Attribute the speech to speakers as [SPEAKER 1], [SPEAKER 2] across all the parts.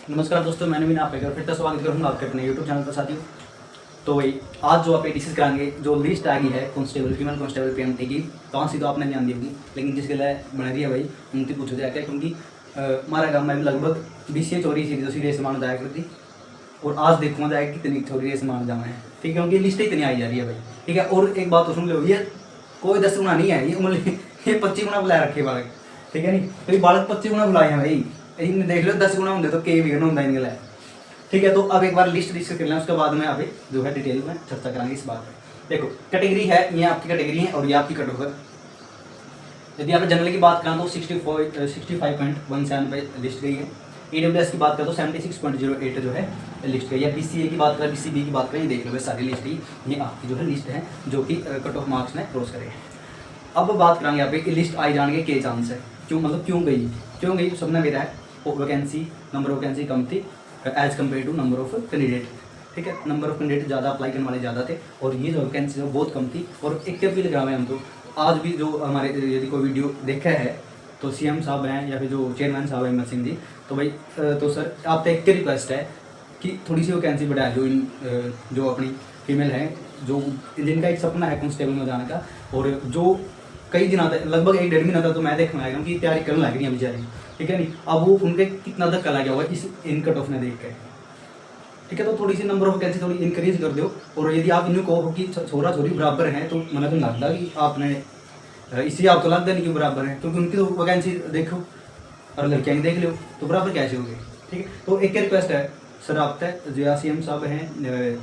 [SPEAKER 1] नमस्कार दोस्तों, मैंने भी आप फिर से स्वागत करूँगा आपके अपने यूट्यूब चैनल पर साथियों। तो भाई आज जो आप डिस्कस कराएंगे, जो लिस्ट आ गई है कांस्टेबल फीमेल कांस्टेबल पीएमटी की, तो हाँ सी तो आपने ध्यान दी होगी, लेकिन जिसके लिए बना रही है भाई उनकी पूछो जाए क्या, क्योंकि हमारा गाँव में भी लगभग 20 चोरी सी रेस मान जाया करती। और आज देखूँगा जाएगा कितनी चोरी रेस मान जाना है, ठीक है, क्योंकि लिस्ट इतनी आई जा रही है भाई, ठीक है। और एक बात तो सुन लो, ये कोई 10 गुना नहीं है, ये मतलब ये 25 गुना बुला रखे बालक, ठीक है नहीं, तो ये बालक 25 गुना बुलाए हैं भाई। इनने देख लो 10 गुना होंगे तो के विघन होता इनके लिए, ठीक है। तो अब एक बार लिस्ट डिस्कस कर लें, उसके बाद में अभी जो है डिटेल में चर्चा करेंगे इस बात पर। देखो कैटेगरी है, ये आपकी कैटेगरी है और ये आपकी कट ऑफ। यदि आप जनरल की बात करें तो 65.17 पे लिस्ट गई है। EWS की बात करें तो 76.08 जो है लिस्ट गई है। BCA की बात करें, BCB की बात करें, देख लो सारी लिस्ट ही ये आपकी जो है लिस्ट है जो कि कट ऑफ मार्क्स ने क्रॉस करे। अब बात करेंगे यहाँ पे लिस्ट आई जाने के चांस है, क्यों मतलब क्यों गई, तो सबने मेरा है वैकेंसी, नंबर ऑफ वैकेंसी कम थी as compare to number of candidate, ठीक है। नंबर ऑफ कैंडिडेट ज़्यादा अप्लाई करने वाले ज़्यादा थे और ये जो वैकेंसी जो बहुत कम थी। और एक अपील करा है हम तो आज भी जो हमारे यदि कोई वीडियो देखा है तो CM साहब हैं या फिर जो चेयरमैन साहब हैं हिम्मत सिंह जी, तो भाई तो सर आपसे एक रिक्वेस्ट है कि थोड़ी सी वैकेंसी बढ़ाए, जो अपनी फीमेल है, जो जिनका एक सपना है कांस्टेबल में जाने का, और जो कई दिन आता है, लगभग 1-1.5 महीना था, तो मैं देखने आएगा कि तैयारी करने लग रही है बेचारी, ठीक है नहीं। अब वो उनके कितना धक्का लगा होगा इस इन कट ऑफ ने देख के, ठीक है। तो थोड़ी सी नंबर ऑफ वैकेंसी थोड़ी इंक्रीज कर दो। और यदि आप इन्हें कहो कि छोरा छोरी बराबर हैं, तो मैंने तो लगता कि आपने इसलिए आपको लगता नहीं कि बराबर है, क्योंकि उनकी तो वैकेंसी देखो और लड़कियाँ देख लो तो बराबर कैसे होगी, ठीक है। तो एक रिक्वेस्ट है सर आपसे, जो CM साहब हैं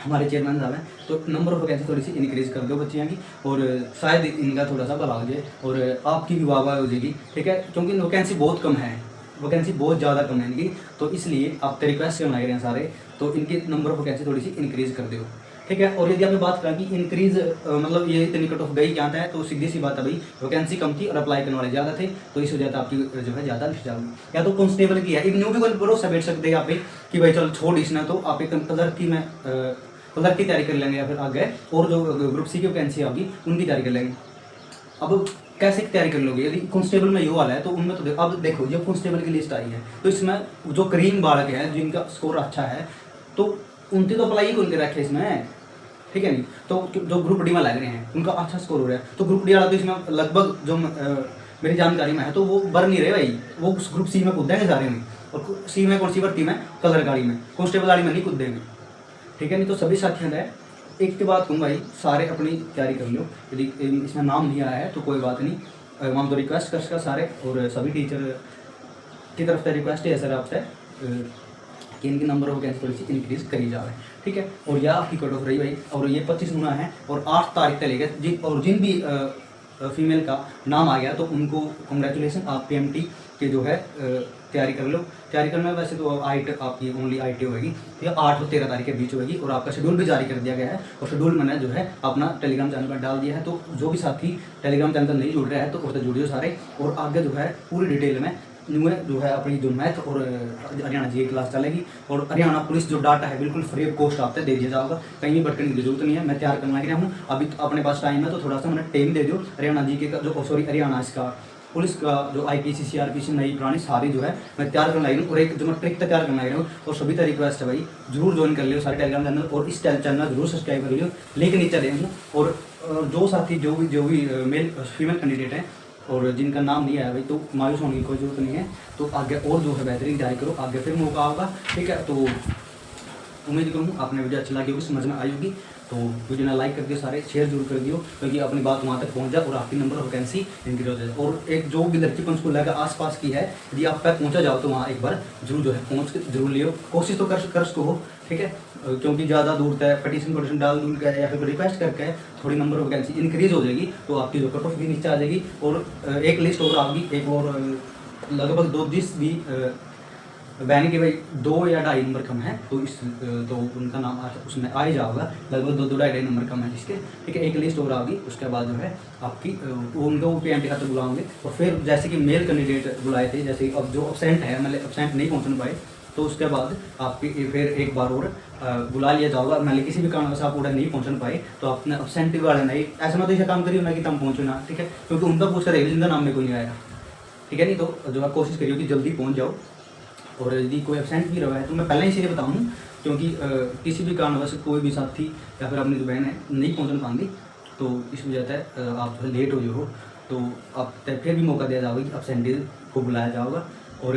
[SPEAKER 1] हमारे चेयरमैन साहब हैं, तो नंबर ऑफ वैकेंसी थोड़ी सी इंक्रीज कर दो बच्चियाँ की, और शायद इनका थोड़ा सा भला हो जाए और आपकी भी वाह हो जाएगी, ठीक है। क्योंकि वैकेंसी बहुत कम है, वैकेंसी बहुत ज़्यादा कम है इनकी, तो इसलिए आप रिक्वेस्ट करना रहे हैं सारे, तो इनकी नंबर ऑफ वैकेंसी थोड़ी सी इंक्रीज कर दो, ठीक है। और यदि आपने बात करा कि इंक्रीज मतलब ये इतनी कट ऑफ गई क्या है, तो सीधी सी बात है भाई वैकेंसी कम थी और अप्लाई करने वाले ज़्यादा थे, तो इस वजह से आपकी जो है ज़्यादा लिस्ट जाएगी। या तो कांस्टेबल की है, एक न्यू भी कोई भरोसा बैठ सकते हैं आप कि भाई चलो छोड़ इसना, तो आप एक कलर की तैयारी कर लेंगे या फिर आगे और जो ग्रुप C की वैकेंसी होगी उनकी तैयारी कर लेंगे। अब कैसे तैयारी कर लोगे, यदि कांस्टेबल में ये वाला है तो उनमें तो अब देखो जब कांस्टेबल की लिस्ट आई है तो इसमें जो करीम बालक है जिनका स्कोर अच्छा है, तो उनकी तो अप्लाई कौन कर रखे इसमें, ठीक है नहीं। तो जो ग्रुप D में लग रहे हैं उनका अच्छा स्कोर हो रहा है, तो ग्रुप D वाला तो इसमें लगभग जो मेरी जानकारी में है तो वो भर नहीं रहे भाई, वो उस ग्रुप C में कूदेंगे सारे में। और C में कौन सी भर्ती में, कलर गाड़ी में, कांस्टेबल गाड़ी में नहीं कूदेंगे, ठीक है नहीं। तो सभी साथियों ने एक के बाद कहूँ भाई सारे अपनी तैयारी कर लो, यदि इसमें नाम नहीं आया है तो कोई बात नहीं, हम तो रिक्वेस्ट कर सका सारे और सभी टीचर की तरफ से रिक्वेस्ट है सर आपसे कि इनकी नंबर ऑफ वैकेंसी थोड़ी सी इंक्रीज करी जाए, ठीक है। और यह आपकी कट ऑफ रही भाई, और ये 25 गुना है और 8 तारीख तक लेकर जिन भी फीमेल का नाम आ गया तो उनको कॉन्ग्रेचुलेसन, आप PMT के जो है तैयारी कर लो। तैयारी करना वैसे तो आपकी ओनली IT होगी, तो ये 8 और 13 तारीख के बीच होगी, और आपका शेड्यूल भी जारी कर दिया गया है, और शेड्यूल मैंने जो है अपना टेलीग्राम चैनल पर डाल दिया है। तो जो भी साथी टेलीग्राम चैनल नहीं जुड़ रहे हैं तो उससे जुड़िए सारे, और आगे जो है पूरी डिटेल में जो है अपनी जो मैथ और हरियाणा जी की क्लास चलेगी, और हरियाणा पुलिस जो डाटा है बिल्कुल फ्री ऑफ कॉस्ट आपसे दे दिया जाएगा, कहीं भी भटकने की जरूरत नहीं है। मैं तैयार करना हूँ अभी, तो अपने पास टाइम है तो थोड़ा सा मैंने टाइम दे दो। हरियाणा जी के जो हरियाणा इसका पुलिस का जो IPC CRPC नई पुरानी सारी जो है मैं तैयार करना लगी हूँ, और एक जो मैं ट्रिक तैयार करना लगी हूँ। और सभी का रिक्वेस्ट है भाई जरूर ज्वाइन कर लियो सारे टेलीग्राम चैनल, और इस चैनल जरूर सब्सक्राइब कर लियो, लिंक नीचे देंगे। और जो साथी जो भी मेल फीमेल कैंडिडेट हैं और जिनका नाम नहीं आया भाई, तो मायूस होने की कोई जरूरत नहीं है, तो आगे और जो है बेहतरीन तैयारी करो, आगे फिर मौका होगा, ठीक है। तो उम्मीद करूँ आपने वीडियो अच्छी लगी होगी, समझ में आई होगी, तो वीडियो ने लाइक कर दियो, सारे शेयर जरूर कर दियो, क्योंकि अपनी बात वहाँ तक पहुँच जाए और आपकी नंबर ऑफ वैकेंसी इंक्रीज हो जाए। और एक जो भी लड़की पंचकुला के आसपास की है, यदि आप तक पहुँचा जाओ तो वहाँ एक बार जरूर जो है पहुँच के जरूर लियो, कोशिश तो कर सको हो, ठीक है। क्योंकि ज़्यादा दूर तक पटिशन डाल दूल के या फिर रिक्वेस्ट करके थोड़ी नंबर ऑफ वैकेंसी इंक्रीज हो जाएगी, तो आपकी जो कट ऑफ भी नीचे आ जाएगी, और एक लिस्ट और आएगी, एक और लगभग 2-20 भी बैन के भाई 2 या 2.5 नंबर कम है, तो तो उनका नाम उसमें आ ही जाएगा, लगभग 2-2.5 नंबर कम है जिसके, ठीक है। एक लिस्ट और आएगी, उसके बाद जो है आपकी उनको PMT खाते बुलाओगे, और फिर जैसे कि मेल कैंडिडेट बुलाए थे, जैसे अब जो अब्सेंट है मतलब अब्सेंट नहीं पहुँचने पाए, तो उसके बाद आपकी फिर एक बार और बुला लिया जाएगा। मान ली किसी भी कारण से आप ऑर्डर नहीं पहुँच पाए तो आपने अब्सेंट वाले नहीं ऐसा मतलब काम करिए ना कि तुम पहुँचो ना, ठीक है, क्योंकि उनका पूछा रहेगा जिनका नाम में कोई नहीं आया, ठीक है नहीं। तो जो आप कोशिश करिए कि जल्दी पहुँच जाओ, और यदि कोई एबसेंट भी रहा है तो मैं पहले ही इसीलिए बताऊँ क्योंकि किसी भी कारणवश कोई भी साथी या फिर अपनी जो बहन है नहीं पहुँच पाएंगी, तो इस वजह से आप जो है लेट हो तो आप फिर भी मौका दिया जाएगा कि एबसेंटी को बुलाया जाएगा। और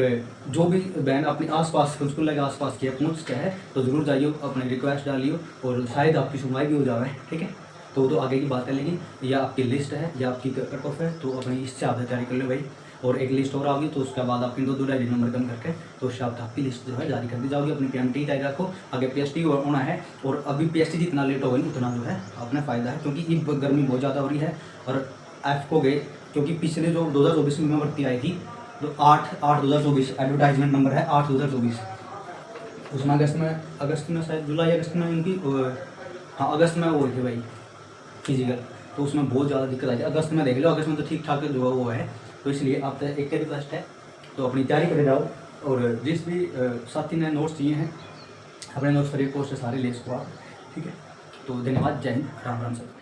[SPEAKER 1] जो भी बहन अपने आसपास पंचकुला के आसपास की पहुँच के है तो ज़रूर जाइए, अपने रिक्वेस्ट डालिए और शायद आपकी सुनवाई भी हो जाए, ठीक है। तो आगे की बात है, लेकिन या आपकी लिस्ट है या आपकी कट ऑफ है तो अपनी इससे आप तैयारी कर लो भाई। और एक लिस्ट और आ गई तो उसके बाद आपकी 2 डायरी नंबर कम करके तो उससे आपकी लिस्ट जो है जारी कर दी जाओगी। अपनी PMT तैयारी रखो, आगे PST होना है और अभी PST जितना लेट होगा उतना जो है अपना फ़ायदा है, क्योंकि ये गर्मी बहुत ज़्यादा हो रही है। और F को गए क्योंकि पिछले जो 2024 में भर्ती आई थी तो 8/8/2024 एडवर्टाइजमेंट नंबर है 8/2024, उसमें अगस्त में शायद जुलाई अगस्त में इनकी हाँ अगस्त में वो थी भाई फिजिकल, तो उसमें बहुत ज़्यादा दिक्कत आई थी। अगस्त में देख लो, अगस्त में तो ठीक ठाक जो है वो है। तो इसलिए आप एक रिक्वेस्ट है तो अपनी तैयारी करे जाओ। और जिस भी साथी ने नोट्स चाहिए हैं अपने नोट्स फ्री कोर्स से सारे ले सको आप, ठीक है। तो धन्यवाद, जय हिंद, राम राम सर।